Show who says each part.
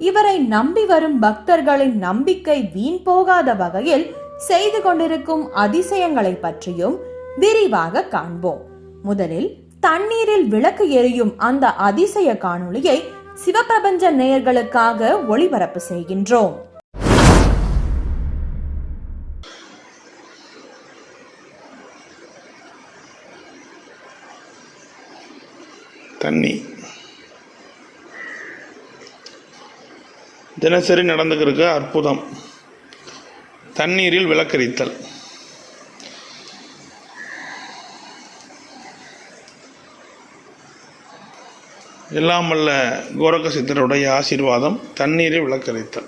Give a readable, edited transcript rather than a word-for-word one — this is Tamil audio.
Speaker 1: இவரை நம்பி வரும் பக்தர்களின் நம்பிக்கை வீண் போகாத வகையில் செய்து கொண்டிருக்கும் அதிசயங்களை பற்றியும் விரிவாக காண்போம். முதலில் தண்ணீரில் விளக்கு எரியும் அந்த அதிசய காணொளியை சிவபிரபஞ்ச நேயர்களுக்காக ஒளிபரப்பு செய்கின்றோம்.
Speaker 2: தண்ணி தினசரி நடந்துக்கிற அற்புதம். தண்ணீரில் விளக்கரித்தல். எல்லாம் வல்ல கோரக்க சித்தருடைய ஆசீர்வாதம். தண்ணீரில் விளக்கரித்தல்.